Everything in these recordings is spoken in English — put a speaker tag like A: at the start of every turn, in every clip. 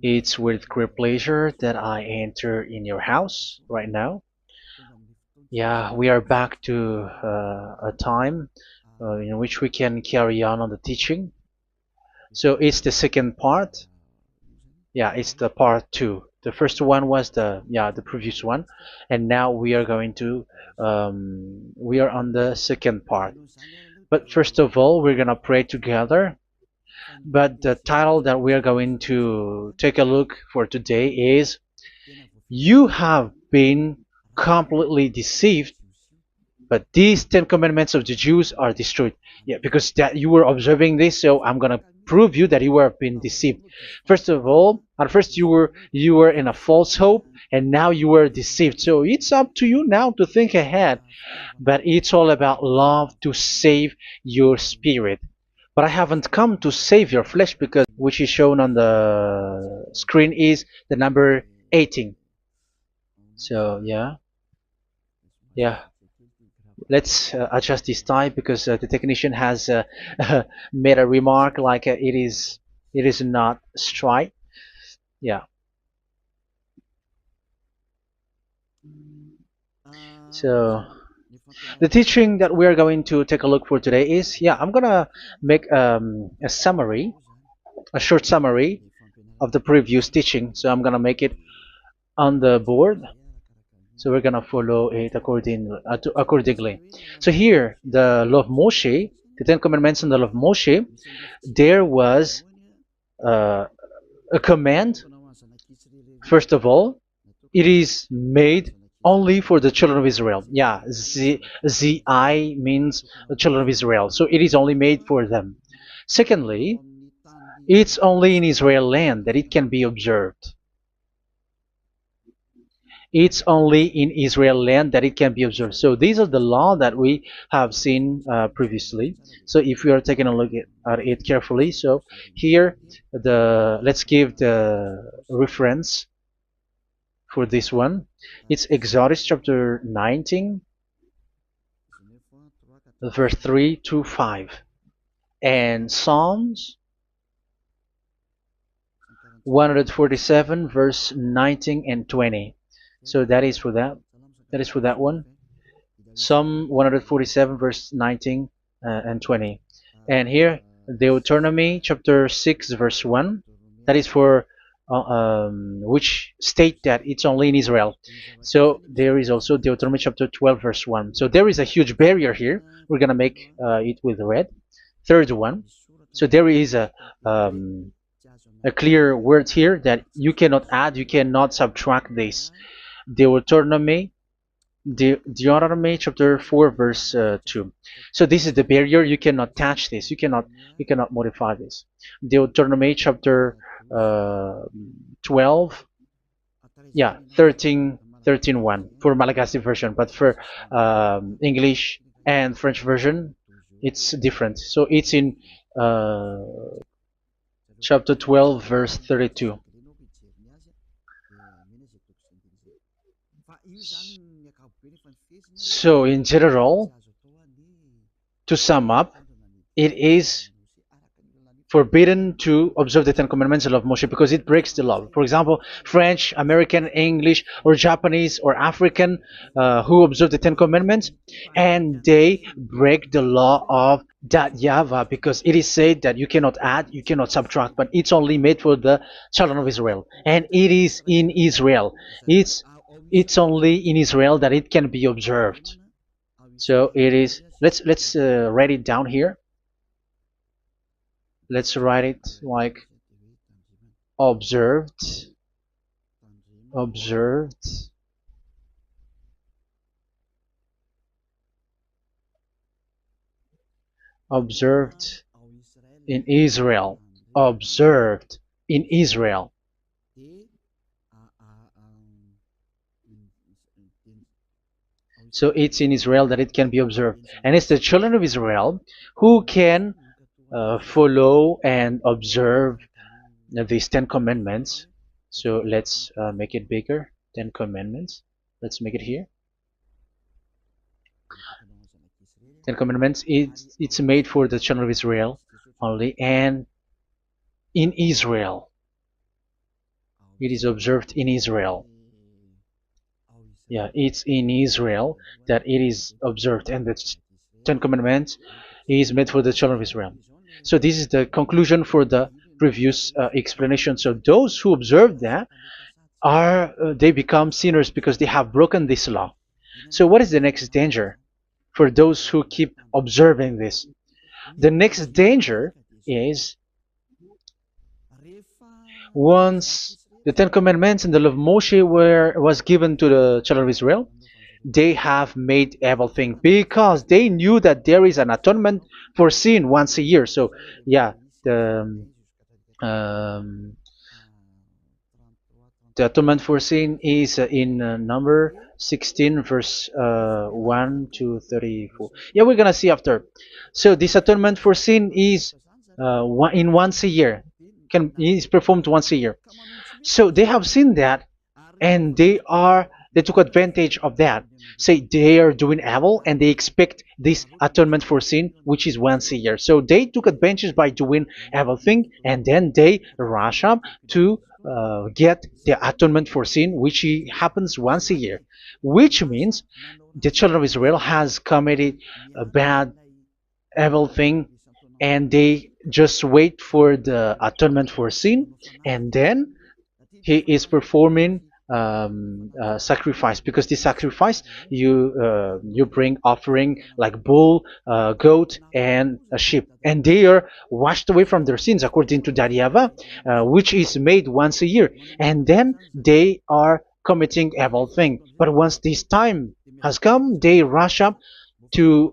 A: It's with great pleasure that I enter in your house right now. Yeah, we are back to a time in which we can carry on the teaching. So it's the second part. Yeah, it's the part two. The first one was the previous one, and now we are going to we are on the second part. But first of all, we're gonna pray together. But the title that we are going to take a look for today is "You have been completely deceived, but these Ten Commandments of the Jews are destroyed." Yeah, because that you were observing this, so I'm gonna prove you that you were been deceived. First of all, at first you were in a false hope, and now you were deceived. So it's up to you now to think ahead. But it's all about love to save your spirit. But I haven't come to save your flesh, because which is shown on the screen is the number 18. So yeah, let's adjust this time, because the technician has made a remark like it is not straight. Yeah. So the teaching that we are going to take a look for today is, I'm gonna make a summary, a short summary of the previous teaching. So I'm gonna make it on the board. So we're gonna follow it accordingly. So here, the law of Moshe, the Ten Commandments and the law of Moshe, there was uh, a command. First of all, it is made only for the children of Israel. Yeah, Z-I means the children of Israel. So it is only made for them. Secondly, it's only in Israel land that it can be observed. It's only in Israel land that it can be observed. So these are the law that we have seen previously. So if we are taking a look at it carefully, so here let's give the reference for this one. It's Exodus chapter 19, verse 3 to 5, and Psalms 147, verse 19 and 20. So that is for that. That is for that one. Psalm 147, verse 19 and 20. And here, Deuteronomy chapter 6, verse 1. That is for which state that it's only in Israel. So there is also Deuteronomy chapter 12, verse 1. So there is a huge barrier here. We're going to make it with red. Third one. So there is a clear word here that you cannot add, you cannot subtract this. Deuteronomy Deuteronomy chapter 4, verse 2. So this is the barrier. You cannot touch this. You cannot modify this. Deuteronomy chapter 12, 13 1 for Malagasy version, but for English and French version, it's different. So it's in uh, chapter 12, verse 32. So in general, to sum up, it is forbidden to observe the Ten Commandments and love Moshe, because it breaks the law. For example, French, American, English, or Japanese, or African who observe the Ten Commandments, and they break the law of that YAHVAH, because it is said that you cannot add, you cannot subtract, but it's only made for the children of Israel, and it is in Israel. It's only in Israel that it can be observed. So it is. Let's write it down here. Let's write it like observed, observed, observed in Israel, observed in Israel. So it's in Israel that it can be observed, and it's the children of Israel who can follow and observe these Ten Commandments. So let's make it bigger. Ten Commandments. Let's make it here. Ten Commandments. It's made for the children of Israel only, and in Israel. It is observed in Israel. Yeah, it's in Israel that it is observed, and the Ten Commandments is made for the children of Israel. So this is the conclusion for the previous explanation. So those who observe that are they become sinners because they have broken this law. So what is the next danger for those who keep observing this? The next danger is once the Ten Commandments and the law of Moshe was given to the children of Israel, they have made everything because they knew that there is an atonement for sin once a year. So yeah, um, the atonement for sin is in number 16 verse 1 to 34. Yeah, we're gonna see after. So this atonement for sin is in once a year, is performed once a year. So they have seen that, and they took advantage of that. Say they are doing evil and they expect this atonement for sin, which is once a year. So they took advantage by doing evil thing, and then they rush up to get the atonement for sin, which happens once a year, which means the children of Israel has committed a bad evil thing, and they just wait for the atonement for sin, and then he is performing sacrifice, because the sacrifice you bring offering like bull, goat, and a sheep, and they are washed away from their sins according to that YAHVAH, which is made once a year, and then they are committing evil thing. But once this time has come, they rush up to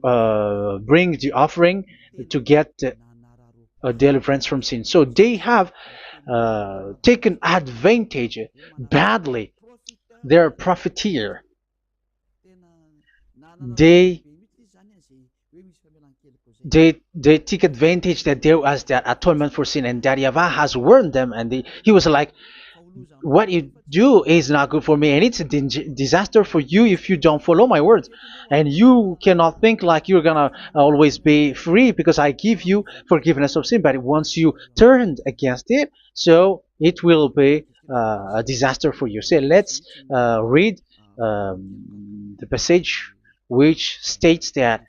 A: bring the offering to get deliverance from sin. So they have taken advantage badly. They're a profiteer. They they take advantage that there was that atonement for sin, and that YAHVAH has warned them, and he was like, what you do is not good for me, and it's a disaster for you if you don't follow my words, and you cannot think like you're gonna always be free because I give you forgiveness of sin, but once you turned against it, so it will be a disaster for you. So let's read the passage which states that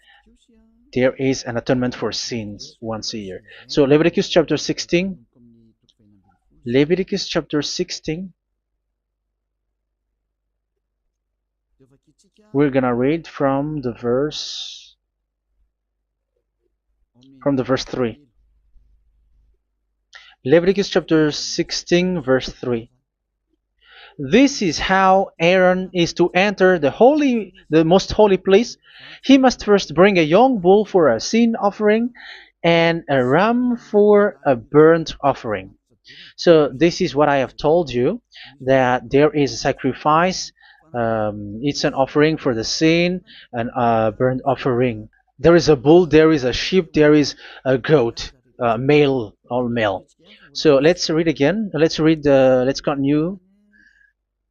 A: there is an atonement for sins once a year. So Leviticus chapter 16. Leviticus chapter 16. We're gonna read from the verse 3. Leviticus chapter 16 verse 3. This is how Aaron is to enter the most holy place. He must first bring a young bull for a sin offering and a ram for a burnt offering. So this is what I have told you, that there is a sacrifice. It's an offering for the sin, and a burnt offering. There is a bull, there is a sheep, there is a goat, male, all male. So let's read again. Let's continue.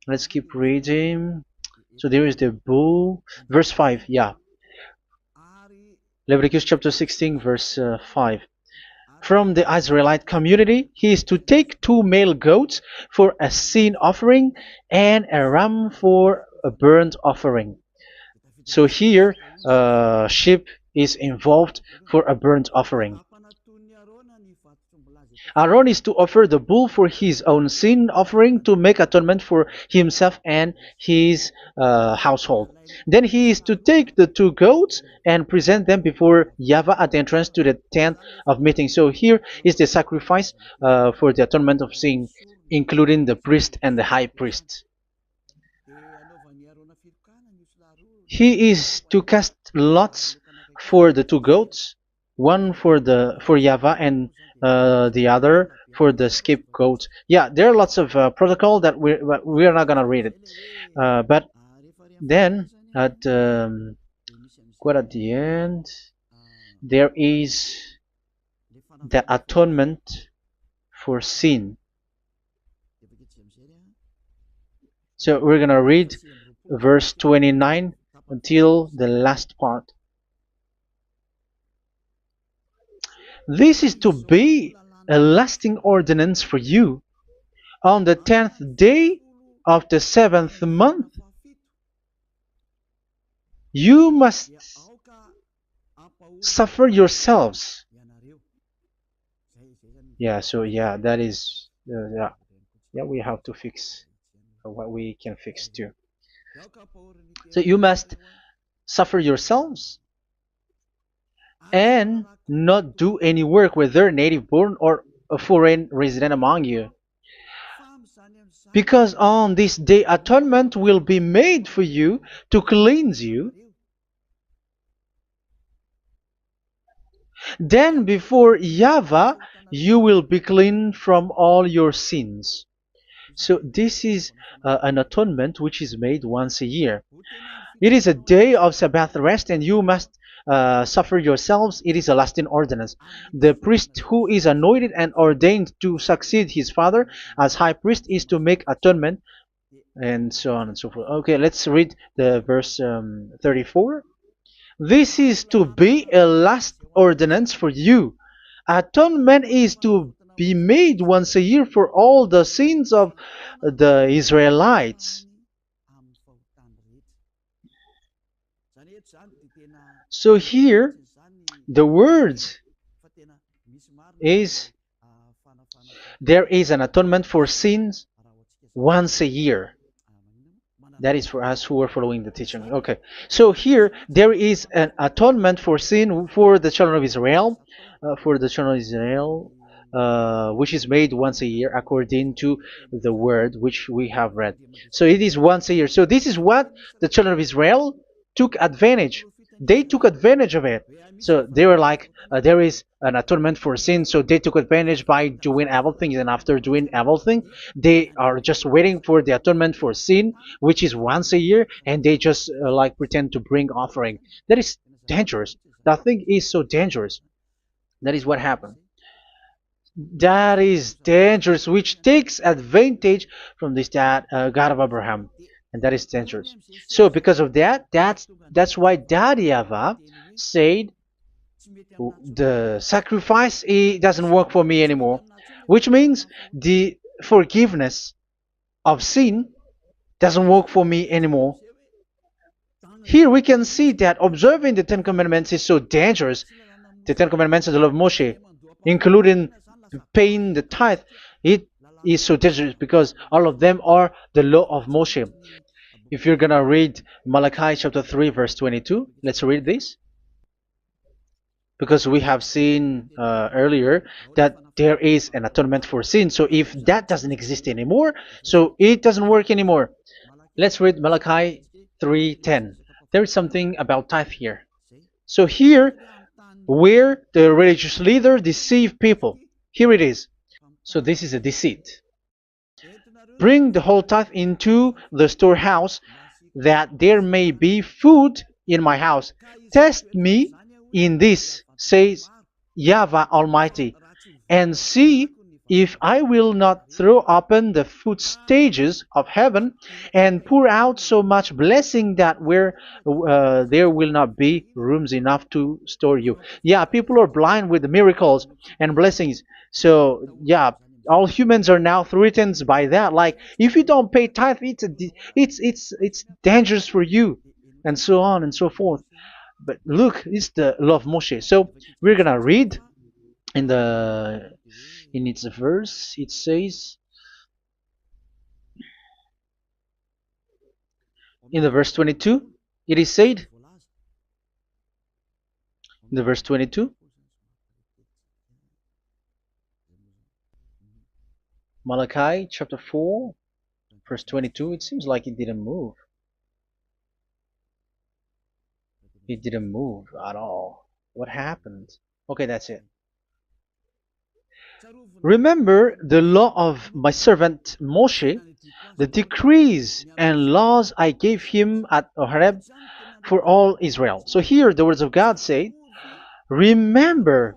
A: Let's keep reading. So there is the bull, verse 5. Yeah, Leviticus chapter 16, verse 5. From the Israelite community, he is to take 2 male goats for a sin offering and a ram for a burnt offering. So here, sheep is involved for a burnt offering. Aaron is to offer the bull for his own sin offering to make atonement for himself and his household. Then he is to take the 2 goats and present them before YAHVAH at the entrance to the tent of meeting. So here is the sacrifice for the atonement of sin, including the priest and the high priest. He is to cast lots for the 2 goats, one for YAHVAH and the other for the scapegoat. Yeah, there are lots of protocol that we are not gonna read it. But then quite at the end, there is the atonement for sin. So we're gonna read verse 29 until the last part. This is to be a lasting ordinance for you. On the 10th day of the 7th month, you must suffer yourselves. Yeah, so yeah, that is, yeah, we have to fix what we can fix too. So you must suffer yourselves and not do any work, whether native born or a foreign resident among you. Because on this day atonement will be made for you to cleanse you. Then before YAHVAH you will be clean from all your sins. So this is an atonement which is made once a year. It is a day of Sabbath rest, and you must suffer yourselves. It is a lasting ordinance. The priest who is anointed and ordained to succeed his father as high priest is to make atonement, and so on and so forth. Okay, let's read the verse 34. This is to be a last ordinance for you. Atonement is to be made once a year for all the sins of the Israelites. So here, the words is there is an atonement for sins once a year. That is for us who are following the teaching. Okay, so here there is an atonement for sin for the children of Israel, which is made once a year according to the word which we have read. So it is once a year. So this is what the children of Israel took advantage. They took advantage of it. So they were like, there is an atonement for sin, so they took advantage by doing evil things, and after doing evil things, they are just waiting for the atonement for sin, which is once a year, and they just like pretend to bring offering. That is dangerous. That thing is so dangerous. That is what happened. That is dangerous, which takes advantage from this God of Abraham, and that is dangerous. So because of that, that's why Daddy Ava said the sacrifice it doesn't work for me anymore, which means the forgiveness of sin doesn't work for me anymore. Here we can see that observing the Ten Commandments is so dangerous. The Ten Commandments of the law of Moshe, including paying the tithe, it is so dangerous because all of them are the law of Moshe. If you're gonna read Malachi chapter 3 verse 22, let's read this. Because we have seen earlier that there is an atonement for sin. So if that doesn't exist anymore, so it doesn't work anymore. Let's read Malachi 3:10. There is something about tithe here. So here, where the religious leader deceive people, here it is. So this is a deceit. Bring the whole tithe into the storehouse, that there may be food in my house. Test me in this, says YAHVAH Almighty, and see if I will not throw open the food stages of heaven and pour out so much blessing that where there will not be rooms enough to store you. Yeah, people are blind with the miracles and blessings. So yeah, all humans are now threatened by that. Like if you don't pay tithe, it's dangerous for you, and so on and so forth. But look, it's the law of Moshe. So we're gonna read in its verse. It says in the verse 22. It is said in the verse 22. Malachi chapter 4 verse 22. It seems like it didn't move. It didn't move at all. What happened? Okay, that's it. Remember the law of my servant Moshe, the decrees and laws I gave him at Horeb for all Israel. So here the words of God say, remember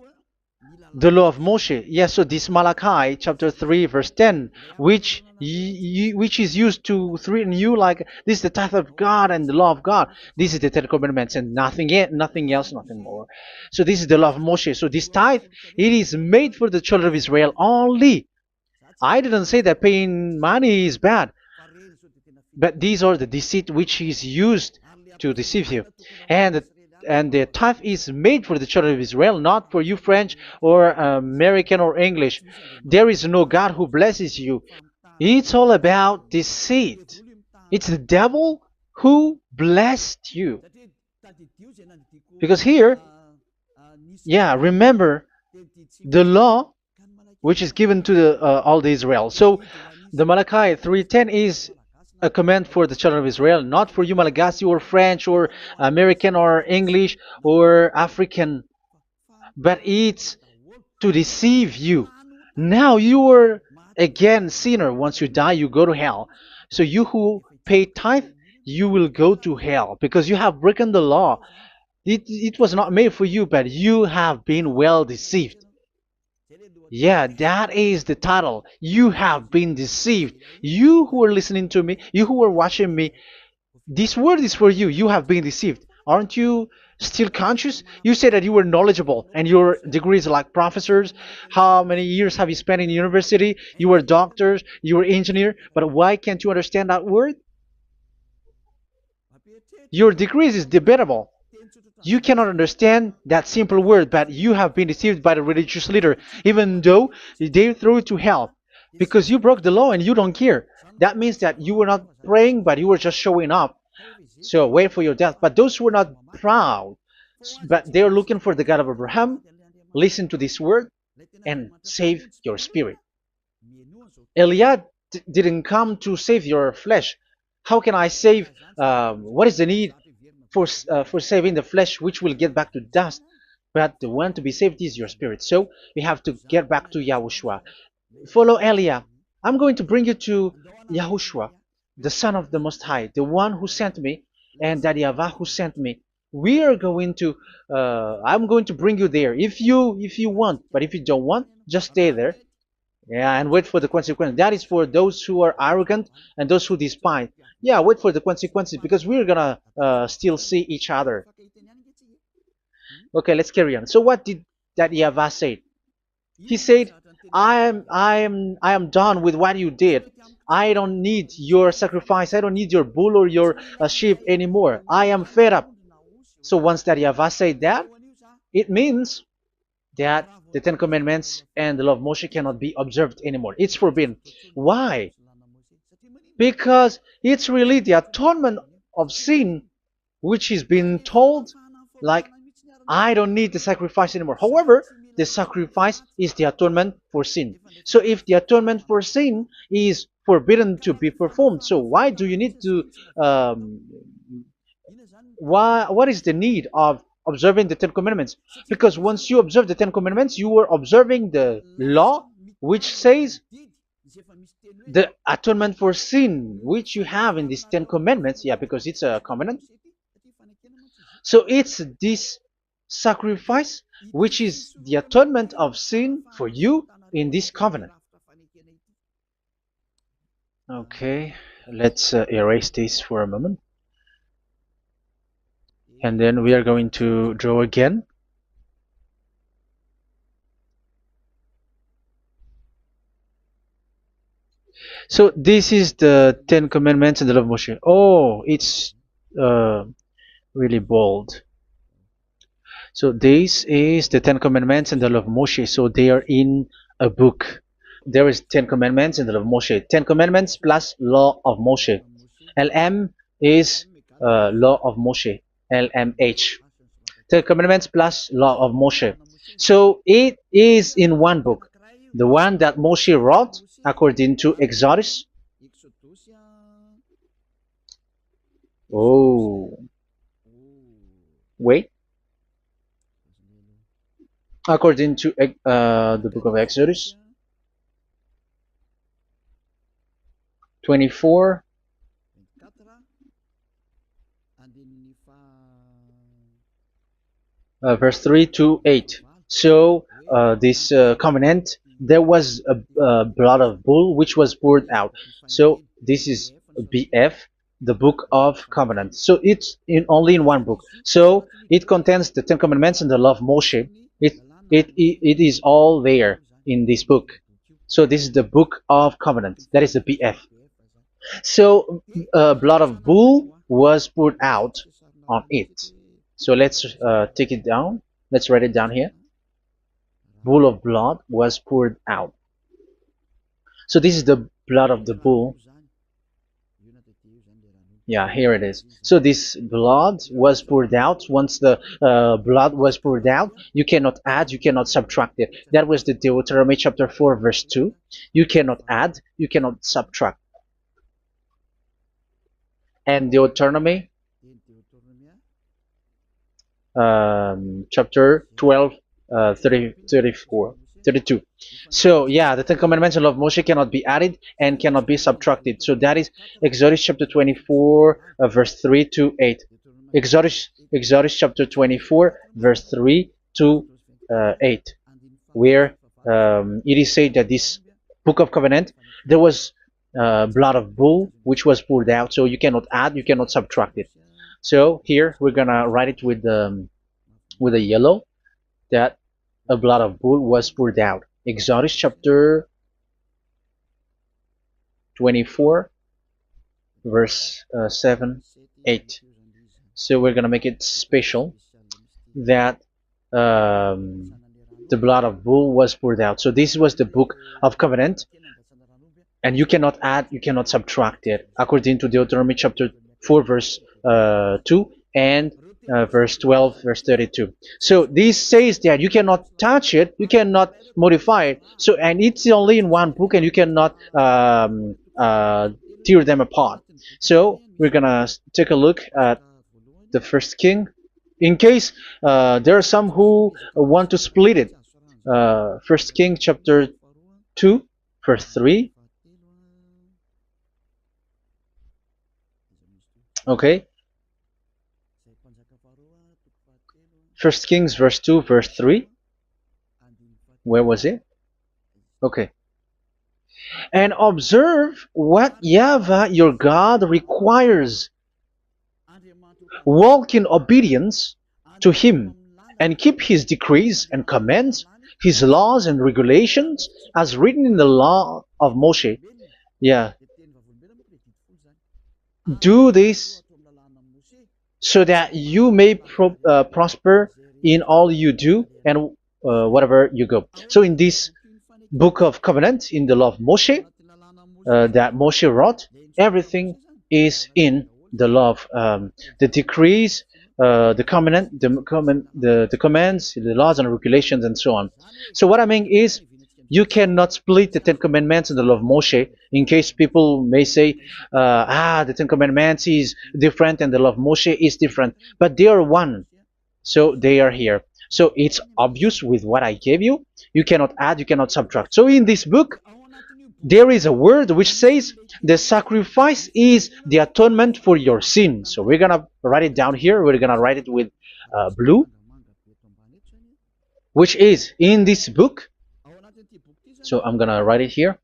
A: the law of Moshe. Yes, so this Malachi chapter 3 verse 10, which is used to threaten you like this is the tithe of God and the law of God. This is the Ten Commandments and nothing else, nothing more. So this is the law of Moshe. So this tithe, it is made for the children of Israel only. I didn't say that paying money is bad, but these are the deceit which is used to deceive you. And the tithe is made for the children of Israel, not for you French or American or English. There is no God who blesses you. It's all about deceit. It's the devil who blessed you. Because here, yeah, remember the law which is given to all the Israel. So the Malachi 3:10 is a command for the children of Israel, not for you Malagasy or French or American or English or African, but it's to deceive you. Now you are again sinner. Once you die, you go to hell. So you who pay tithe, you will go to hell because you have broken the law. It was not made for you, but you have been well deceived. Yeah, that is the title. You have been deceived. You who are listening to me, you who are watching me, this word is for you. You have been deceived. Aren't you still conscious? You said that you were knowledgeable and your degrees are like professors. How many years have you spent in university? You were doctors, you were engineer, but why can't you understand that word? Your degrees is debatable. You cannot understand that simple word, but you have been deceived by the religious leader, even though they threw you to hell because you broke the law and you don't care. That means that you were not praying, but you were just showing up. So wait for your death. But those who are not proud, but they are looking for the God of Abraham, listen to this word and save your spirit. Eliad didn't come to save your flesh. How can I save? What is the need for saving the flesh, which will get back to dust? But the one to be saved is your spirit. So we have to get back to YAHOSHUAH. Follow Eliah. I'm going to bring you to YAHOSHUAH, the Son of the Most High, the one who sent me, and that YAHVAH who sent me. We are going to. I'm going to bring you there if you want, but if you don't want, just stay there. Yeah, and wait for the consequences. That is for those who are arrogant and those who despise. Yeah, wait for the consequences because we're gonna still see each other. Okay, let's carry on. So what did that YAHVAH say? He said, I am done with what you did. I don't need your sacrifice. I don't need your bull or your sheep anymore. I am fed up. So once that YAHVAH said that, it means that the Ten Commandments and the law of Moshe cannot be observed anymore. It's forbidden. Why? Because it's really the atonement of sin which is being told, like, I don't need the sacrifice anymore. However, the sacrifice is the atonement for sin. So if the atonement for sin is forbidden to be performed, so why do you need to what is the need of observing the Ten Commandments? Because once you observe the Ten Commandments, you are observing the law which says the atonement for sin which you have in these Ten Commandments. Yeah, because it's a covenant. So it's this sacrifice which is the atonement of sin for you in this covenant. Okay, let's erase this for a moment. And then we are going to draw again. So this is the Ten Commandments and the law of Moshe. Oh, it's really bold. So this is the Ten Commandments and the law of Moshe. So they are in a book. There is Ten Commandments and the law of Moshe. Ten Commandments plus law of Moshe. LM is law of Moshe. LMH. Ten Commandments plus law of Moshe. So it is in one book. The one that Moshe wrote according to Exodus. Oh. Wait. According to the book of Exodus 24 verse 3 to 8. So this covenant, there was a blood of bull which was poured out. So this is BF, the book of covenant. So it's only in one book. So it contains the Ten Commandments and the law of Moshe. It is all there in this book. So this is the Book of Covenant. That is the BF. So blood of bull was poured out on it. So let's take it down. Let's write it down here. Bull of blood was poured out. So this is the blood of the bull. Yeah, here it is. So this blood was poured out. Once the blood was poured out, you cannot add, you cannot subtract it. That was the Deuteronomy chapter 4 verse 2. You cannot add, you cannot subtract. And Deuteronomy chapter 12 32. So yeah, the Ten Commandments and law of Moshe cannot be added and cannot be subtracted. So that is Exodus chapter 24 verse 3 to 8. Exodus chapter 24 verse 3 to 8, where it is said that this book of covenant, there was blood of bull which was poured out, so you cannot add, you cannot subtract it. So here we're gonna write it with a yellow, that a blood of bull was poured out. Exodus chapter 24 verse 7 8. So we're gonna make it special that the blood of bull was poured out. So this was the book of covenant, and you cannot add, you cannot subtract it, according to Deuteronomy chapter 4 verse 2 and verse 12 verse 32. So this says that you cannot touch it, you cannot modify it. So, and it's only in one book, and you cannot tear them apart. So we're gonna take a look at the first king, in case there are some who want to split it. First King chapter 2 verse 3. Okay, First Kings verse 2 verse 3. Where was it? Okay. And observe what YAHVAH your God requires. Walk in obedience to him, and keep his decrees and commands, his laws and regulations, as written in the law of Moshe. Yeah. Do this so that you may prosper in all you do and whatever you go. So in this book of covenant, in the law of Moshe, that Moshe wrote, everything is in the law of the decrees, the covenant, the commands, the laws and regulations, and so on. So what I mean is, you cannot split the Ten Commandments and the law of Moshe. In case people may say, the Ten Commandments is different and the law of Moshe is different, but they are one. So they are here. So it's obvious with what I gave you. You cannot add, you cannot subtract. So in this book, there is a word which says the sacrifice is the atonement for your sin. So we're gonna write it down here. We're gonna write it with blue, which is in this book. So I'm gonna write it here.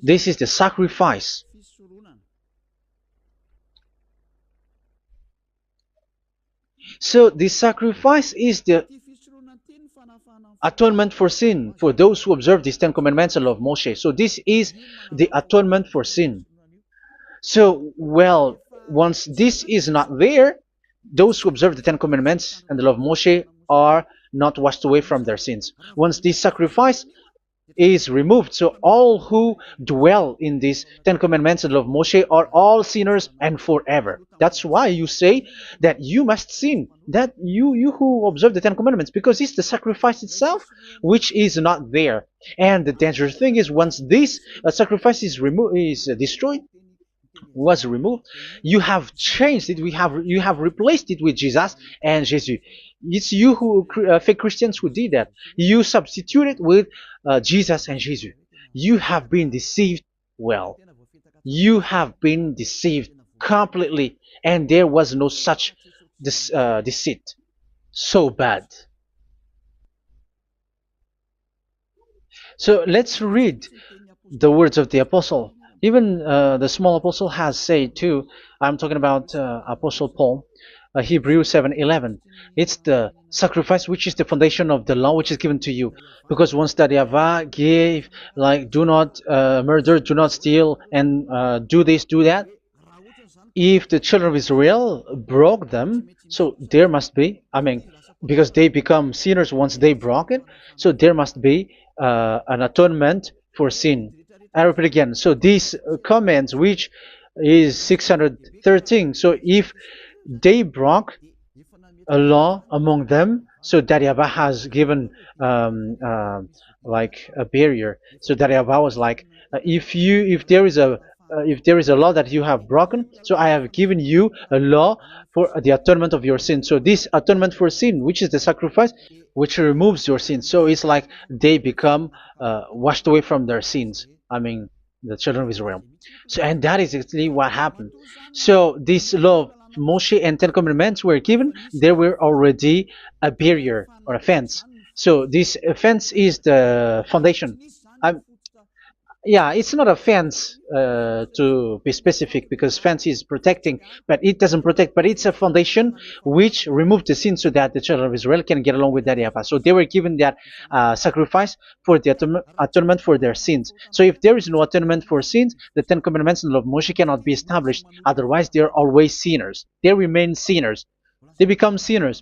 A: This is the sacrifice. So the sacrifice is the atonement for sin for those who observe these Ten Commandments and law of Moshe. So this is the atonement for sin. So, well, once this is not there, those who observe the Ten Commandments and the law of Moshe are not washed away from their sins. Once this sacrifice is removed, so all who dwell in these Ten Commandments and law of Moshe are all sinners and forever. That's why you say that you must sin, that you who observe the Ten Commandments, because it's the sacrifice itself which is not there. And the dangerous thing is, once this sacrifice is destroyed, was removed, you have changed it. You have replaced it with Jesus and Jesus. It's you who fake Christians who did that. You substitute it with Jesus and Jesus. You have been deceived. Well, you have been deceived completely, and there was no such deceit. So bad. So let's read the words of the apostle. Even the small apostle has said too. I'm talking about Apostle Paul. Hebrews 7:11. It's the sacrifice which is the foundation of the law which is given to you. Because once that YAHVAH gave, like, do not murder, do not steal, and do this, do that, if the children of Israel broke them, so there must be, I mean, because they become sinners once they broke it, so there must be an atonement for sin. I repeat again. So these comments, which is 613, so if they broke a law among them, so that YAHVAH has given like a barrier. So that YAHVAH was like, if there is a law that you have broken, so I have given you a law for the atonement of your sin. So this atonement for sin, which is the sacrifice, which removes your sin. So it's like they become washed away from their sins. I mean, the children of Israel. So, and that is exactly what happened. So this law of Moshe and Ten Commandments were given. There were already a barrier or a fence. So this fence is the foundation. I'm, yeah, it's not a fence to be specific, because fence is protecting, but it doesn't protect. But it's a foundation which removed the sin so that the children of Israel can get along with that YAHVAH. So they were given that sacrifice for the atonement for their sins. So if there is no atonement for sins, the Ten Commandments and the law of Moshe cannot be established. Otherwise, they are always sinners. They remain sinners. They become sinners.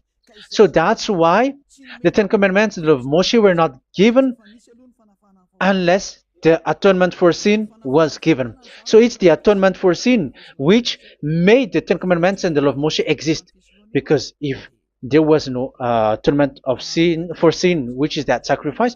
A: So that's why the Ten Commandments and the law of Moshe were not given unless the atonement for sin was given. So it's the atonement for sin which made the Ten Commandments and the law of Moshe exist. Because if there was no atonement of sin for sin, which is that sacrifice,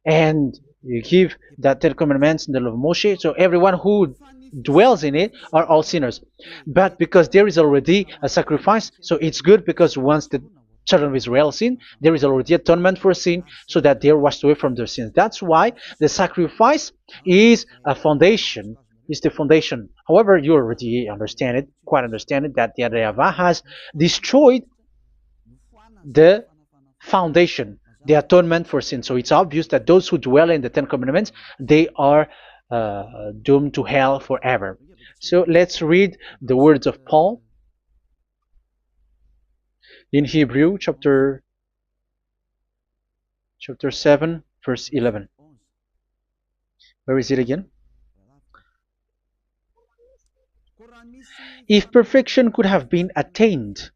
A: and you give that Ten Commandments and the law of Moshe, so everyone who dwells in it are all sinners. But because there is already a sacrifice, so it's good, because once the children of Israel sin, there is already atonement for sin, so that they are washed away from their sins. That's why the sacrifice is a foundation, is the foundation. However, you already understand it, quite understand it, that the YAHVAH has destroyed the foundation, the atonement for sin. So it's obvious that those who dwell in the Ten Commandments, they are doomed to hell forever. So let's read the words of Paul in Hebrew chapter 7 verse 11. Where is it again? If perfection could have been attained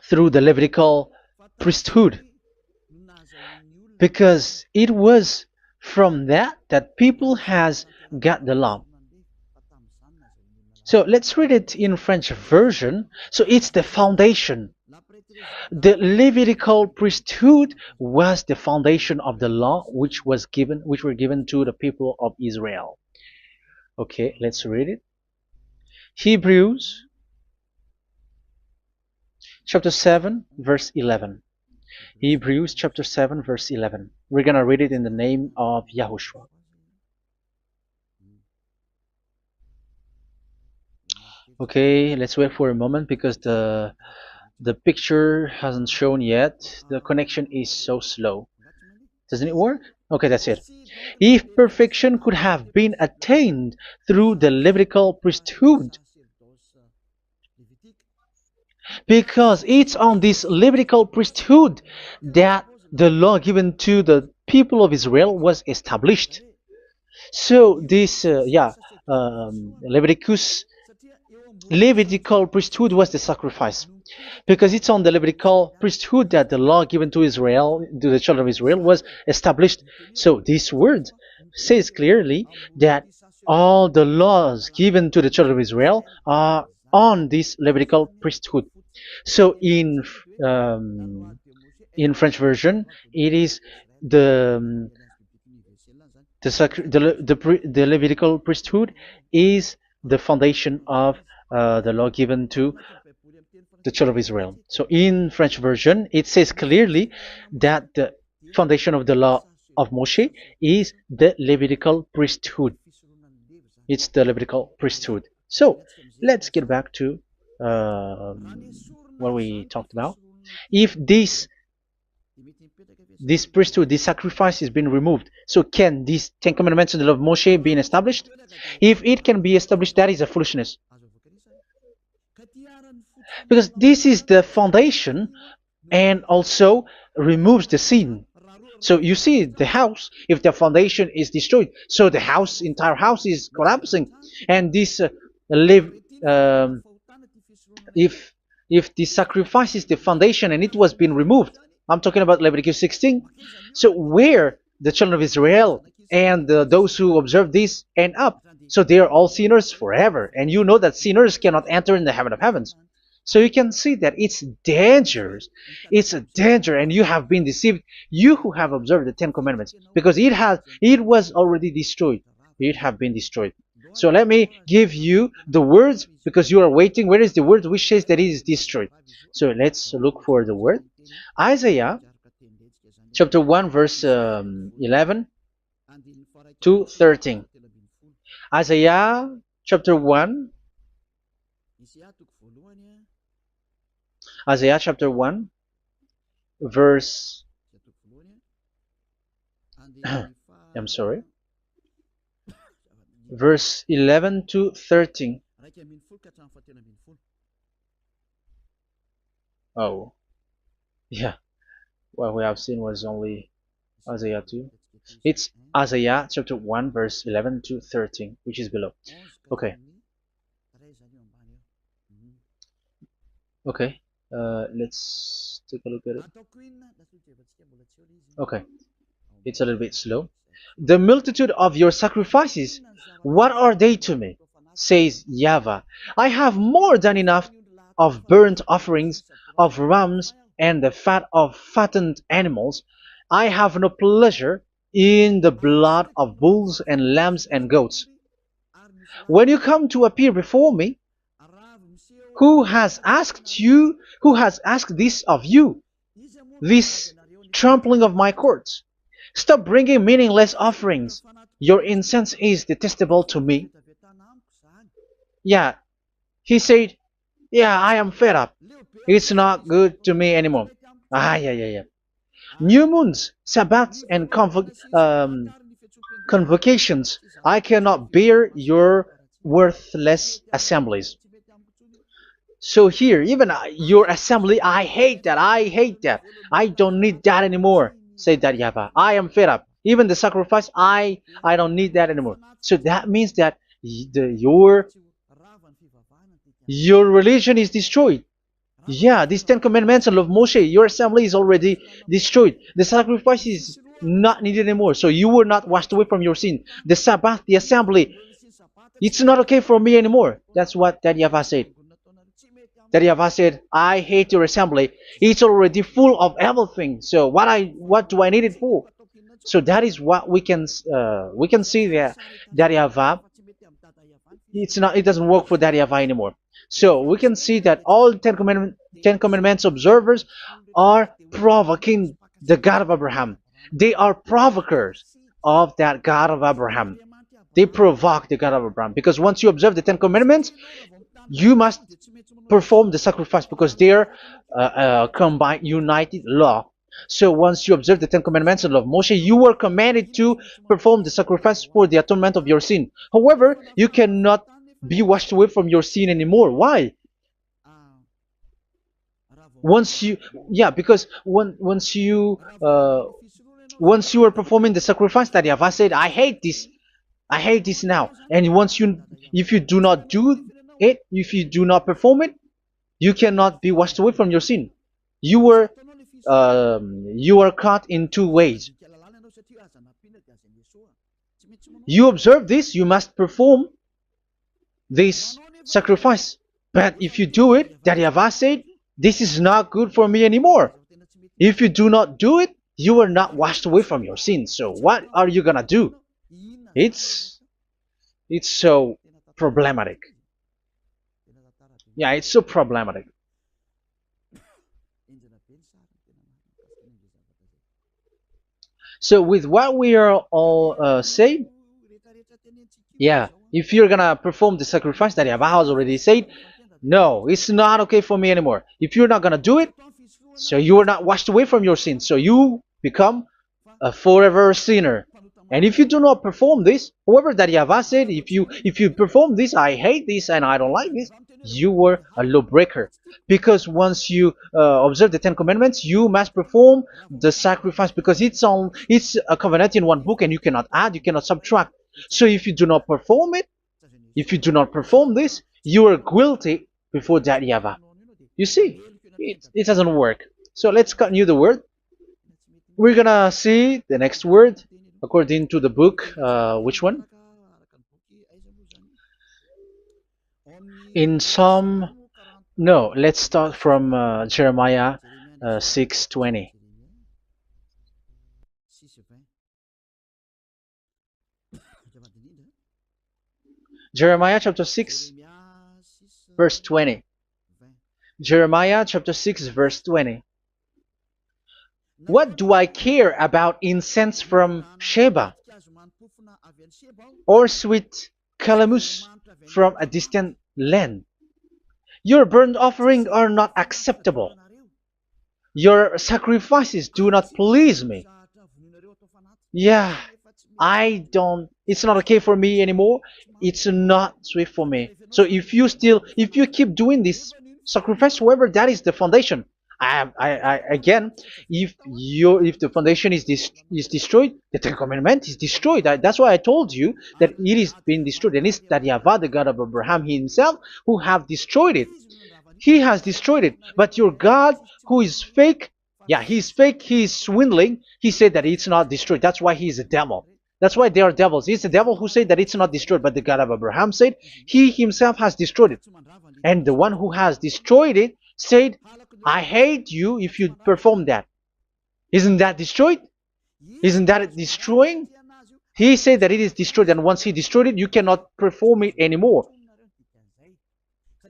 A: through the Levitical priesthood, because it was from that people has got the law. So let's read it in French version. So it's the foundation. The Levitical priesthood was the foundation of the law which were given to the people of Israel. Okay, let's read it. Hebrews chapter 7 verse 11. Hebrews chapter 7 verse 11. We're gonna read it in the name of YAHOSHUAH. Okay, let's wait for a moment, because the picture hasn't shown yet. The connection is so slow. Doesn't it work? Okay, that's it. If perfection could have been attained through the Levitical priesthood, because it's on this Levitical priesthood that the law given to the people of Israel was established. So this Levitical priesthood was the sacrifice, because it's on the Levitical priesthood that the law given to Israel, to the children of Israel, was established. So this word says clearly that all the laws given to the children of Israel are on this Levitical priesthood. So in French version, it is the Levitical priesthood is the foundation of the law given to the children of Israel. So in French version, it says clearly that the foundation of the law of Moshe is the Levitical priesthood. It's the Levitical priesthood. So let's get back to what we talked about. If this priesthood, this sacrifice is being removed, so can these 10 commandments in the law of Moshe be established? If it can be established, that is a foolishness. because this is the foundation and also removes the sin. So you see the house, if the foundation is destroyed, so the house, entire house is collapsing, and this live um, if the sacrifice is the foundation and it was being removed. I'm talking about Leviticus 16. So where the children of Israel and those who observe this end up, so they are all sinners forever, and you know that sinners cannot enter in the heaven of heavens. So you can see that it's dangerous. It's a danger, and you have been deceived. You who have observed the Ten Commandments, because it was already destroyed. It have been destroyed. So let me give you the words, because you are waiting. Where is the word which says that it is destroyed? So let's look for the word. Isaiah chapter 1 verse 11 to 13. Isaiah chapter 1. Isaiah chapter 1 verse I'm sorry, verse 11 to 13. Oh, yeah. What we have seen was only Isaiah 2. It's Isaiah chapter 1 verse 11 to 13, which is below. Okay. Okay. Let's take a look at it. Okay. It's a little bit slow. The multitude of your sacrifices, what are they to me? Says YAHVAH. I have more than enough of burnt offerings, of rams, and the fat of fattened animals. I have no pleasure in the blood of bulls and lambs and goats. When you come to appear before me, who has asked this of you, this trampling of my courts? Stop bringing meaningless offerings. Your incense is detestable to me. Yeah, he said, yeah, I am fed up. It's not good to me anymore. Yeah. New moons, Sabbaths, and convocations. I cannot bear your worthless assemblies. So here, even your assembly, I hate that. I don't need that anymore. Say that YAHVAH. I am fed up. Even the sacrifice, I don't need that anymore. So that means that your religion is destroyed. Yeah, these 10 commandments and of Moshe, your assembly is already destroyed. The sacrifice is not needed anymore. So you were not washed away from your sin. The Sabbath, the assembly, it's not okay for me anymore. That's what that YAHVAH said. That YAHVAH said, I hate your assembly. It's already full of everything. So what do I need it for? So that is what we can see there. That YAHVAH, it doesn't work for that YAHVAH anymore. So we can see that all Ten Commandments observers are provoking the God of Abraham. They are provokers of that God of Abraham. They provoke the God of Abraham, because once you observe the 10 Commandments, you must perform the sacrifice, because they're combined, united law. So once you observe the 10 Commandments and love Moshe, you were commanded to perform the sacrifice for the atonement of your sin. However, you cannot be washed away from your sin anymore. Why? Because once you are performing the sacrifice that YAHVAH said, I hate this now, and if you do not do it, if you do not perform it, you cannot be washed away from your sin. You are caught in two ways. You observe this, you must perform this sacrifice. But if you do it, that YAHVAH said, this is not good for me anymore. If you do not do it, you are not washed away from your sins. So what are you gonna do? It's so problematic. Yeah, it's so problematic. So with what we are all saying, yeah, if you're gonna perform the sacrifice that YAHVAH has already said, no, it's not okay for me anymore. If you're not gonna do it, so you are not washed away from your sins. So you become a forever sinner. And if you do not perform this, whoever that YAHVAH said, if you perform this, I hate this and I don't like this, you were a lawbreaker. Because once you observe the Ten Commandments, you must perform the sacrifice, because it's a covenant in one book, and you cannot add, you cannot subtract. So if you do not perform it, if you do not perform this, you are guilty before that YAHVAH. You see, it doesn't work. So let's continue the word. We're gonna see the next word according to the book. Which one? In Psalm. No, let's start from Jeremiah 6:20. Jeremiah chapter 6, verse 20. Jeremiah chapter 6, verse 20. What do I care about incense from Sheba, or sweet calamus from a distant land? Your burnt offerings are not acceptable. Your sacrifices do not please me. Yeah, it's not okay for me anymore. It's not sweet for me. So if you keep doing this sacrifice, however, that is the foundation. Again, if the foundation is destroyed, the Ten Commandment is destroyed. That's why I told you that it is being destroyed, and it's that YAHVAH, the God of Abraham himself, who have destroyed it. He has destroyed it. But your God, who is fake, yeah, he's fake, he's swindling. He said that it's not destroyed. That's why he is a devil. That's why they are devils. It's the devil who said that it's not destroyed, but the God of Abraham said he himself has destroyed it. And the one who has destroyed it said, I hate you if you perform that. Isn't that destroyed? Isn't that destroying? He said that it is destroyed, and once he destroyed it, you cannot perform it anymore.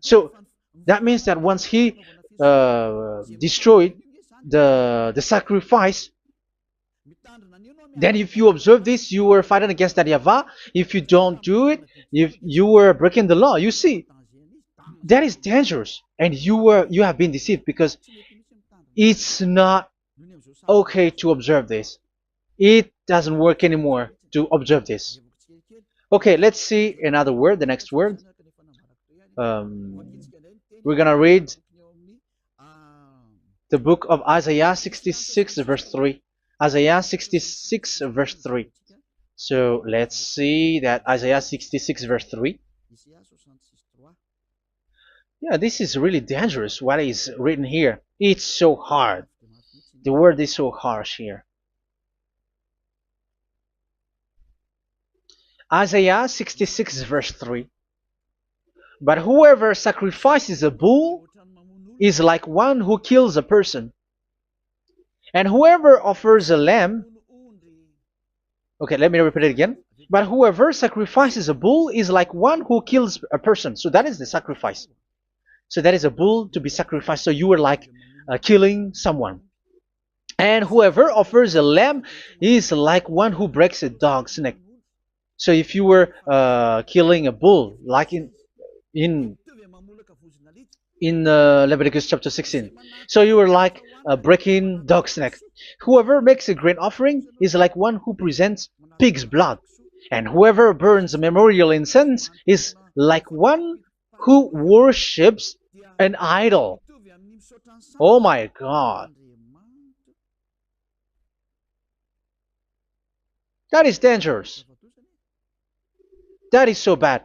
A: So that means that once he destroyed the sacrifice, then if you observe this, you were fighting against that YAHVAH. If you don't do it, if you were breaking the law, you see, that is dangerous, and you have been deceived, because it's not okay to observe this. It doesn't work anymore to observe this. Okay, let's see another word, the next word. We're gonna read the book of Isaiah 66 verse 3. Isaiah 66 verse 3. So let's see that Isaiah 66 verse 3. Yeah, this is really dangerous what is written here. It's so hard. The word is so harsh here. Isaiah 66 verse 3. But whoever sacrifices a bull is like one who kills a person. And whoever offers a lamb... Okay, let me repeat it again. But whoever sacrifices a bull is like one who kills a person. So that is the sacrifice. So that is a bull to be sacrificed. So you were like killing someone. And whoever offers a lamb is like one who breaks a dog's neck. So if you were killing a bull, like in Leviticus chapter 16, so you were like breaking dog's neck. Whoever makes a grain offering is like one who presents pig's blood. And whoever burns a memorial incense is like one who worships an idol. Oh my God. That is dangerous. That is so bad.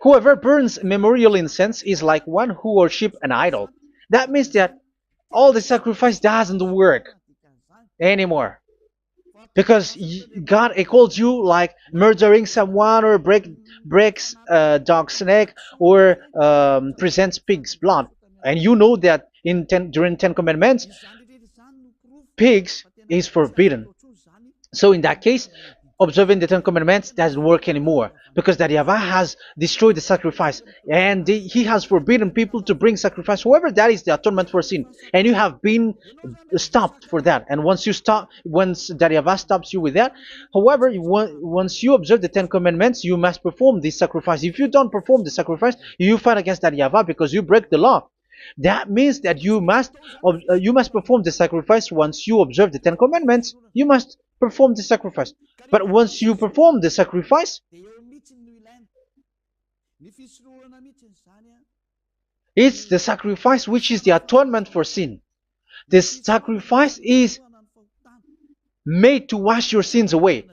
A: Whoever burns memorial incense is like one who worships an idol. That means that all the sacrifice doesn't work anymore. Because God calls you like murdering someone, or breaks a dog's neck, or presents pig's blood. And you know that during Ten Commandments, pigs is forbidden. So in that case, observing the Ten Commandments doesn't work anymore, because that YAHVAH has destroyed the sacrifice, and he has forbidden people to bring sacrifice. However, that is the atonement for sin, and you have been stopped for that. And once that YAHVAH stops you with that, however, once you observe the Ten Commandments, you must perform this sacrifice. If you don't perform the sacrifice, you fight against that YAHVAH, because you break the law. That means that you must perform the sacrifice. Once you observe the Ten Commandments, you must perform the sacrifice. But once you perform the sacrifice, it's the sacrifice which is the atonement for sin. This sacrifice is made to wash your sins away.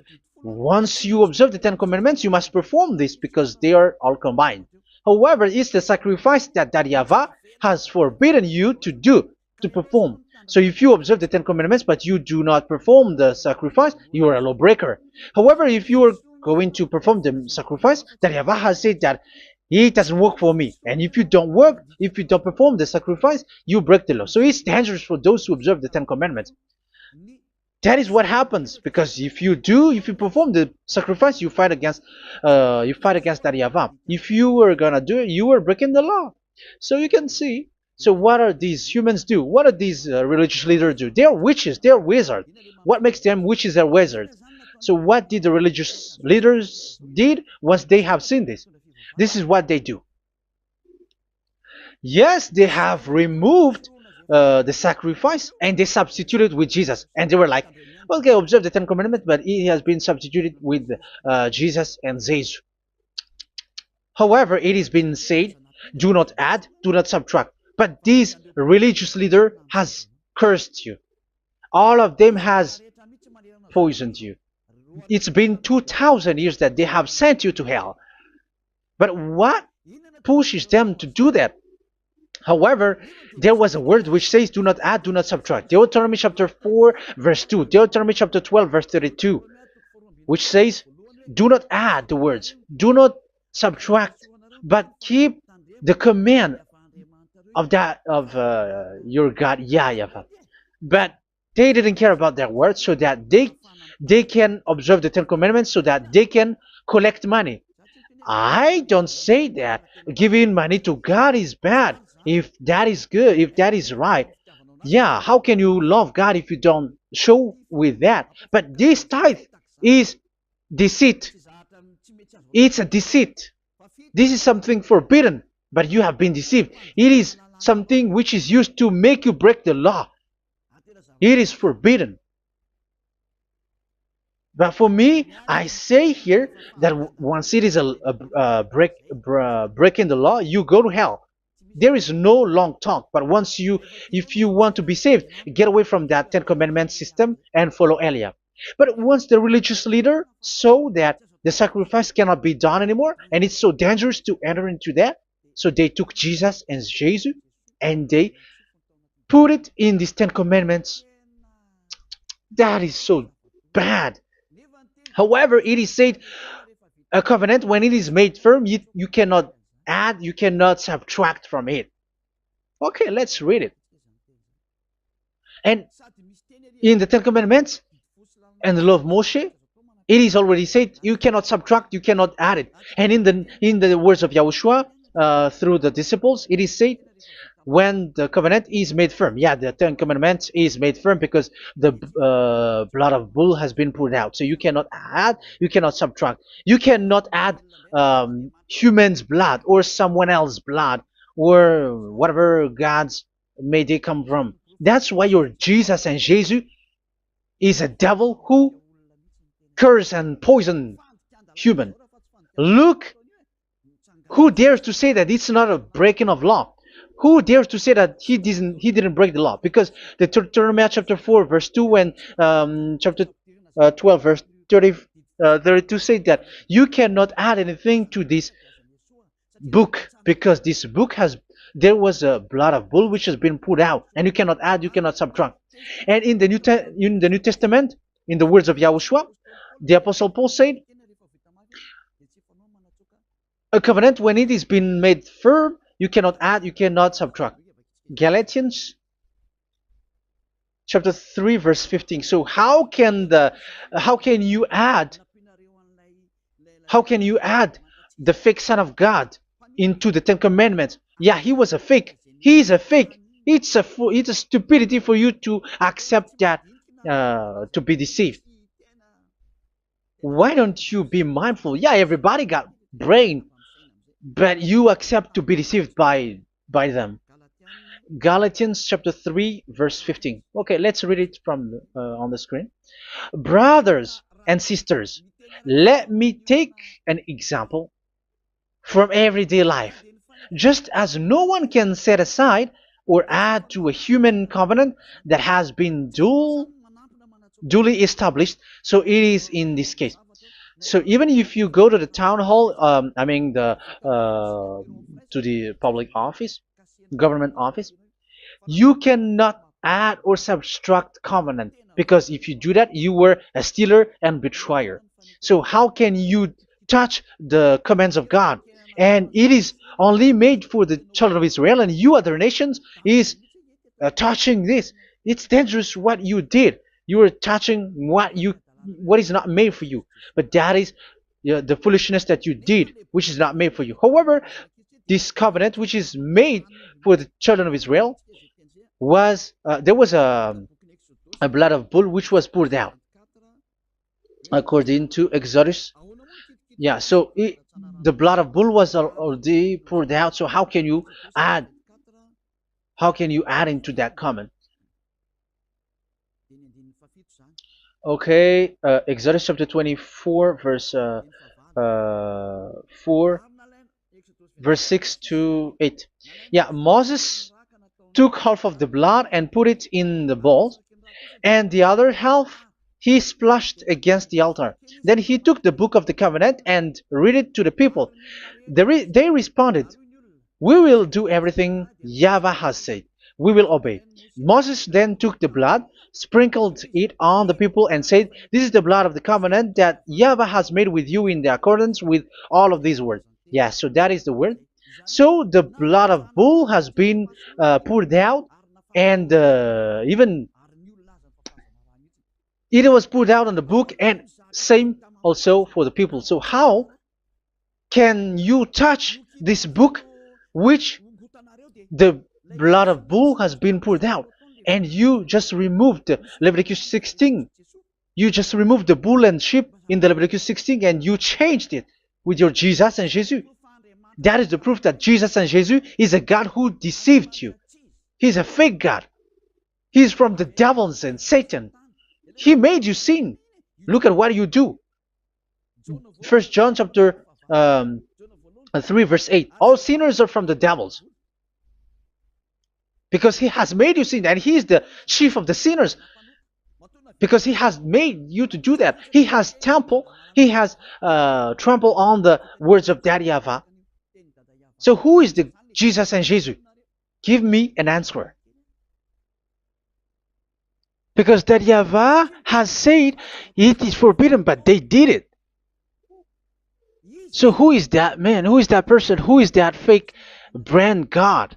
A: Once you observe the Ten Commandments, you must perform this because they are all combined. However, it's the sacrifice that YAHVAH has forbidden you to do, to perform. So if you observe the Ten Commandments but you do not perform the sacrifice, you are a lawbreaker. However, if you are going to perform the sacrifice, YAHVAH has said that it doesn't work for me. And if you don't work, if you don't perform the sacrifice, you break the law. So it's dangerous for those who observe the Ten Commandments. That is what happens, because if you perform the sacrifice, you fight against that YAHVAH. If you are gonna do it, you are breaking the law. So you can see. So what are these humans do? What are these religious leaders do? They are witches. They are wizards. What makes them witches and wizards? So what did the religious leaders did once they have seen this? This is what they do. Yes, they have removed the sacrifice and they substituted with Jesus. And they were like, okay, observe the Ten Commandments, but it has been substituted with Jesus and Jesus. However, it has been said, do not add, do not subtract. But this religious leader has cursed you. All of them has poisoned you. It's been 2,000 years that they have sent you to hell. But what pushes them to do that? However, there was a word which says, do not add, do not subtract. Deuteronomy chapter 4, verse 2. Deuteronomy chapter 12, verse 32. Which says, do not add the words. Do not subtract. But keep the command of your God, YAHVAH. But they didn't care about their words, so that they can observe the Ten Commandments, so that they can collect money. I don't say that giving money to God is bad. If that is good, if that is right, yeah, how can you love God if you don't show with that? But this tithe is deceit. It's a deceit. This is something forbidden, but you have been deceived. It is something which is used to make you break the law. It is forbidden. But for me, I say here that once it is breaking the law, you go to hell. There is no long talk. But if you want to be saved, get away from that Ten Commandments system and follow Elia. But once the religious leader saw that the sacrifice cannot be done anymore, and it's so dangerous to enter into that, so they took Jesus and Jesus and they put it in these Ten Commandments. That is so bad. However, it is said, a covenant, when it is made firm, you cannot add, you cannot subtract from it. Okay, let's read it. And in the Ten Commandments and the law of Moshe, it is already said, you cannot subtract, you cannot add it. And in the words of YAHOSHUAH, through the disciples, it is said, when the covenant is made firm. Yeah, the Ten Commandments is made firm because the blood of bull has been poured out. So you cannot add, you cannot subtract. You cannot add human's blood or someone else's blood or whatever gods may they come from. That's why your Jesus and Jesus is a devil who curse and poison human. Look, who dares to say that it's not a breaking of law? Who dares to say that he didn't break the law? Because the Deuteronomy chapter 4 verse 2 and chapter 12 verse 32 say that you cannot add anything to this book, because this book there was a blood of bull which has been put out, and you cannot add, you cannot subtract. And in the New Testament, in the words of YAHOSHUAH, the Apostle Paul said, a covenant, when it is been made firm, you cannot add, you cannot subtract. Galatians chapter 3 verse 15. So how can you add the fake son of God into the Ten Commandments? Yeah, he was a fake. He is a fake. It's a stupidity for you to accept that, to be deceived. Why don't you be mindful? Yeah, everybody got brain, but you accept to be deceived by them. Galatians chapter 3 verse 15. Okay, let's read it from on the screen. Brothers and sisters, let me take an example from everyday life. Just as no one can set aside or add to a human covenant that has been duly established, so it is in this case. So even if you go to the town hall, I mean to the public office, government office, you cannot add or subtract covenant, because if you do that, you were a stealer and betrayer. So how can you touch the commands of God? And it is only made for the children of Israel, and you other nations is touching this. It's dangerous what you did. You are touching what is not made for you. But that is the foolishness that you did, which is not made for you. However, this covenant, which is made for the children of Israel, was there was a blood of bull which was poured out according to Exodus. Yeah, so the blood of bull was already poured out. So add how can you add into that comment? Okay, Exodus chapter 24 verse 4 verse 6 to 8. Yeah, Moses took half of the blood and put it in the bowl, and the other half he splashed against the altar. Then he took the book of the covenant and read it to the people. They responded, "We will do everything YAHVAH has said. We will obey." Moses then took the blood, sprinkled it on the people, and said, "This is the blood of the covenant that YAHVAH has made with you in the accordance with all of these words." Yeah, so that is the word. So the blood of bull has been poured out, and even it was poured out on the book, and same also for the people. So how can you touch this book which the blood of bull has been poured out? And you just removed Leviticus 16. You just removed the bull and sheep in the Leviticus 16, and you changed it with your Jesus and Jesus. That is the proof that Jesus and Jesus is a God who deceived you. He's a fake God. He's from the devils and Satan. He made you sin. Look at what you do. First John chapter 3 verse 8. All sinners are from the devils, because he has made you sin, and he is the chief of the sinners, because he has made you to do that. He has trampled on the words of Daddy YAHVAH. So who is the Jesus and Jesus? Give me an answer. Because Daddy YAHVAH has said it is forbidden, but they did it. So who is that man? Who is that person? Who is that fake brand God?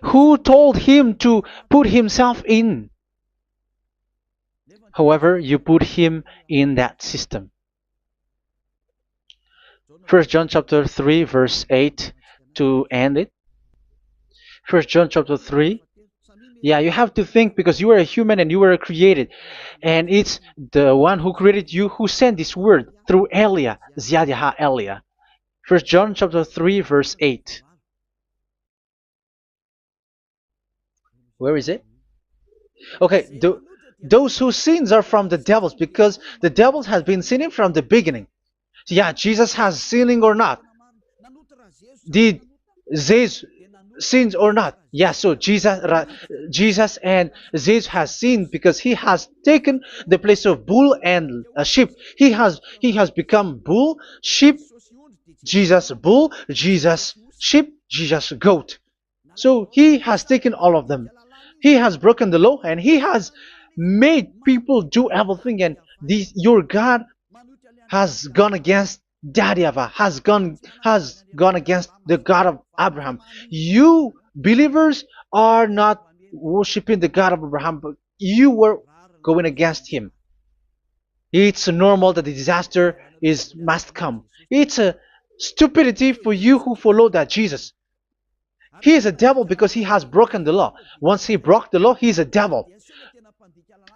A: Who told him to put himself in? However, you put him in that system. First John chapter 3 verse 8 to end it. First John chapter 3. Yeah, you have to think, because you are a human and you were created. And it's the one who created you who sent this word through Elia, Ziadiha Elia. First John chapter 3 verse 8. Where is it? Okay, those whose sins are from the devils, because the devils has been sinning from the beginning. Yeah, Jesus has sinning or not? Did Jesus sins or not? Yeah, so Jesus and Jesus has sinned, because he has taken the place of bull and a sheep. He has become bull, sheep, Jesus bull, Jesus sheep, Jesus goat. So he has taken all of them. He has broken the law, and he has made people do everything. And your God has gone against Daddy YAHVAH, has gone against the God of Abraham. You believers are not worshiping the God of Abraham, but you were going against him. It's normal that the disaster must come. It's a stupidity for you who follow that Jesus. He is a devil because he has broken the law. Once he broke the law, he is a devil.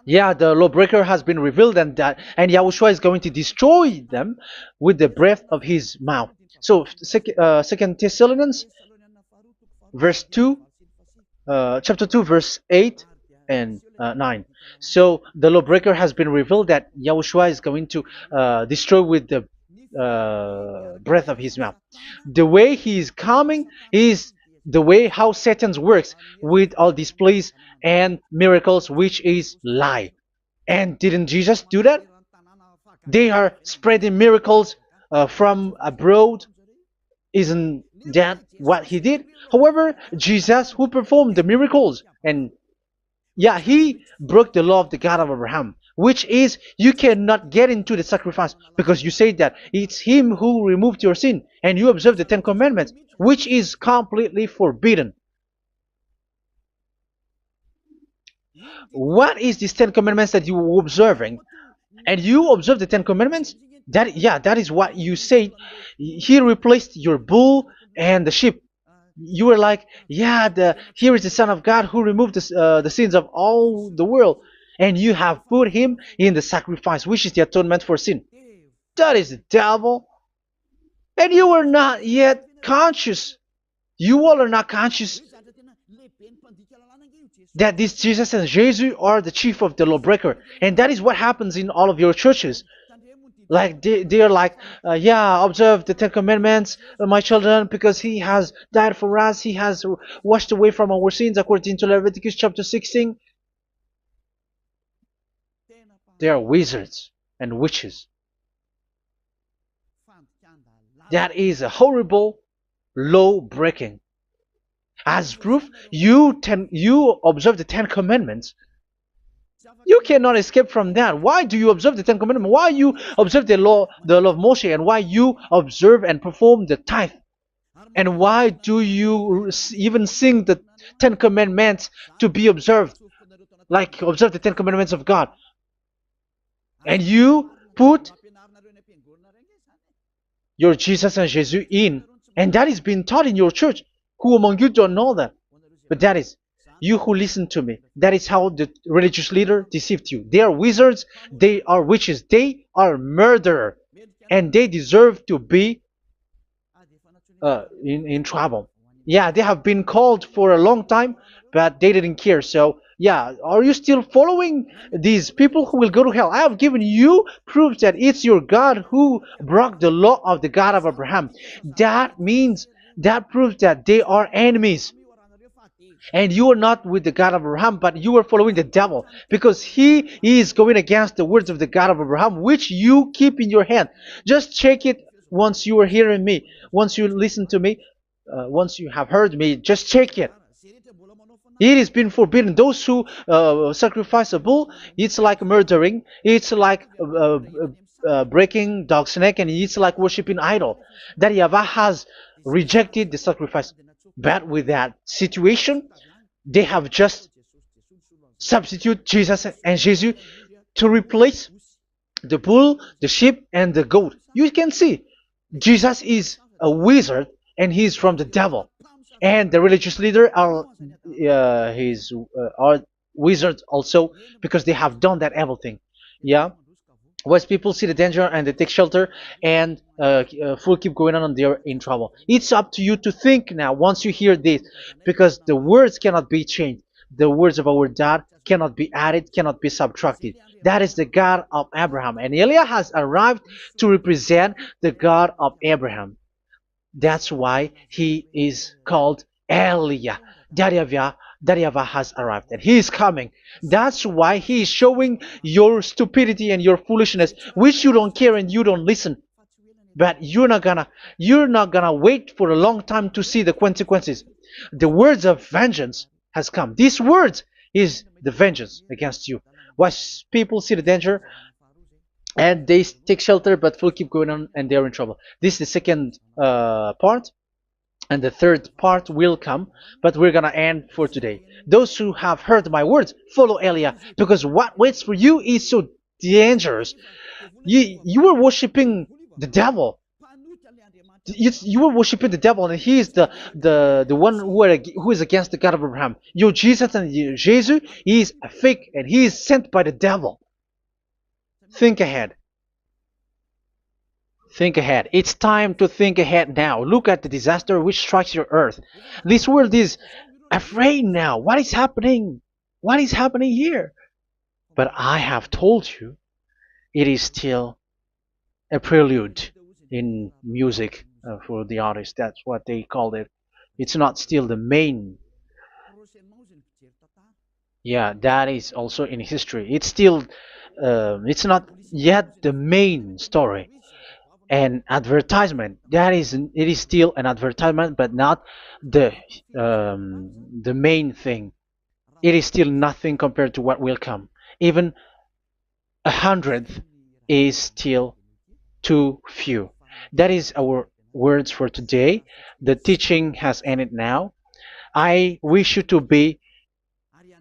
A: Yeah, the lawbreaker has been revealed, and Yahushua is going to destroy them with the breath of his mouth. So, Second Thessalonians verse 2, chapter 2, verse 8 and 9. So the lawbreaker has been revealed that Yahushua is going to destroy with the breath of his mouth. The way he is coming is the way how Satan works with all displays and miracles, which is lie. And didn't Jesus do that? They are spreading miracles from abroad. Isn't that what he did? However, Jesus, who performed the miracles, and yeah, he broke the law of the God of Abraham, which is you cannot get into the sacrifice because you say that it's him who removed your sin, and you observe the Ten Commandments, which is completely forbidden. What is these Ten Commandments that you were observing? And you observe the Ten Commandments? That, yeah, that is what you said. He replaced your bull and the sheep. You were like, yeah, here is the Son of God who removed the sins of all the world, and you have put him in the sacrifice, which is the atonement for sin. That is the devil. And you are not yet conscious. You all are not conscious that this Jesus and Jesus are the chief of the lawbreaker. And that is what happens in all of your churches. Like they are like, yeah, observe the Ten Commandments, my children, because he has died for us. He has washed away from our sins according to Leviticus chapter 16. They are wizards and witches. That is a horrible law breaking. As proof, you observe the Ten Commandments. You cannot escape from that. Why do you observe the Ten Commandments? Why you observe the law of Moshe, and why you observe and perform the tithe? And why do you even sing the Ten Commandments to be observed? Like observe the Ten Commandments of God. And you put your Jesus and Jesus in. And that is being taught in your church. Who among you don't know that? But that is you who listen to me. That is how the religious leader deceived you. They are wizards. They are witches. They are murderers. And they deserve to be in trouble. Yeah, they have been called for a long time, but they didn't care. So, yeah, are you still following these people who will go to hell? I have given you proof that it's your God who broke the law of the God of Abraham. That means, that proves that they are enemies. And you are not with the God of Abraham, but you are following the devil, because he is going against the words of the God of Abraham, which you keep in your hand. Just check it once you are hearing me, once you listen to me, once you have heard me, just check it. It has been forbidden. Those who sacrifice a bull, it's like murdering, it's like breaking dog's neck, and it's like worshiping idol. That YAHVAH has rejected the sacrifice. But with that situation, they have just substitute Jesus and Jesus to replace the bull, the sheep, and the goat. You can see Jesus is a wizard, and he's from the devil. And the religious leader are are wizards also, because they have done that evil thing. Yeah. Once people see the danger and they take shelter, and full keep going on, and they're in trouble. It's up to you to think now once you hear this, because the words cannot be changed. The words of our God cannot be added, cannot be subtracted. That is the God of Abraham, and Eliah has arrived to represent the God of Abraham. That's why he is called Eliah. YAHVAH has arrived, and he is coming. That's why he is showing your stupidity and your foolishness, which you don't care and you don't listen. But you're not gonna wait for a long time to see the consequences. The words of vengeance has come. These words is the vengeance against you. Once people see the danger and they take shelter, but will keep going on, and they're in trouble. This is the second part. And the third part will come, but we're gonna end for today. Those who have heard my words, follow Eliah, because what waits for you is so dangerous. You are worshiping the devil. You are worshiping the devil, and he is the one who is against the God of Abraham. Your Jesus and your Jesus is a fake, and he is sent by the devil. Think ahead. Think ahead. It's time to think ahead now. Look at the disaster which strikes your earth. This world is afraid now. What is happening? What is happening here? But I have told you, it is still a prelude in music for the artist. That's what they called it. It's not still the main. Yeah, that is also in history. It's still, it's not yet the main story. And advertisement, that is, it is still an advertisement, but not the the main thing. It is still nothing compared to what will come. Even a hundredth is still too few. That is our words for today. The teaching has ended now. I wish you to be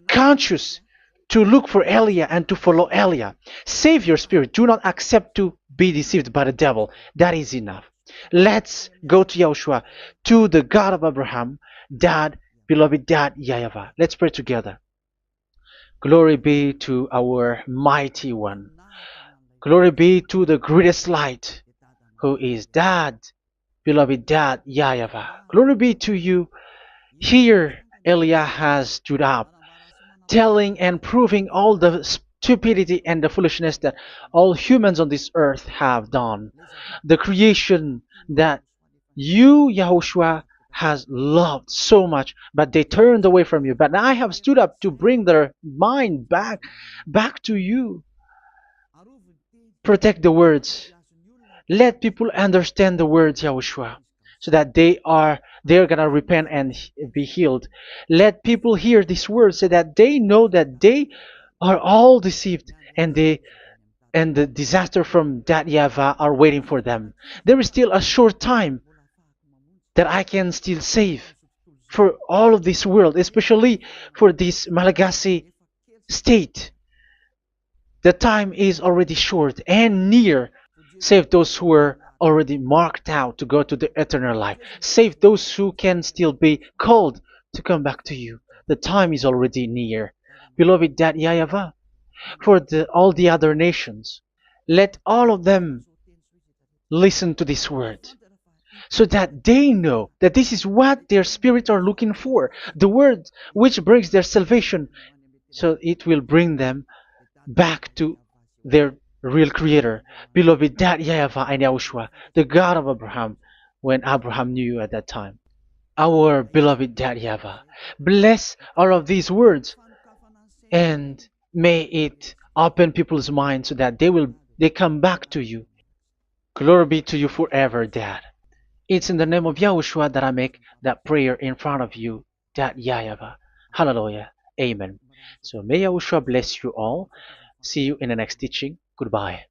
A: conscious, to look for Elia and to follow Elia. Save your spirit. Do not accept to be deceived by the devil. That is enough. Let's go to Yahushua, to the God of Abraham, Dad, beloved Dad, YAHVAH. Let's pray together. Glory be to our mighty one. Glory be to the greatest light, who is Dad, beloved Dad, YAHVAH. Glory be to you. Here, Elia has stood up, telling and proving all the stupidity and the foolishness that all humans on this earth have done. The creation that you, Yahushua, has loved so much, but they turned away from you. But now I have stood up to bring their mind back to you. Protect the words. Let people understand the words, Yahushua, so that they're gonna repent and be healed. Let people hear these words so that they know that they are all deceived, and the disaster from that YAHVAH are waiting for them. There is still a short time that I can still save for all of this world, especially for this Malagasy state. The time is already short and near. Save those who are already marked out to go to the eternal life. Save those who can still be called to come back to you. The time is already near. Beloved Dad YAHVAH, for all the other nations, let all of them listen to this word, so that they know that this is what their spirits are looking for, the word which brings their salvation, so it will bring them back to their real creator, beloved Dad YAHVAH and Yahushua, the God of Abraham, when Abraham knew you at that time. Our beloved Dad YAHVAH, bless all of these words, and may it open people's minds so that they come back to you. Glory be to you forever, Dad. It's in the name of Yahushua that I make that prayer in front of you, Dad YAHVAH. Hallelujah. Amen. So may Yahushua bless you all. See you in the next teaching. Goodbye.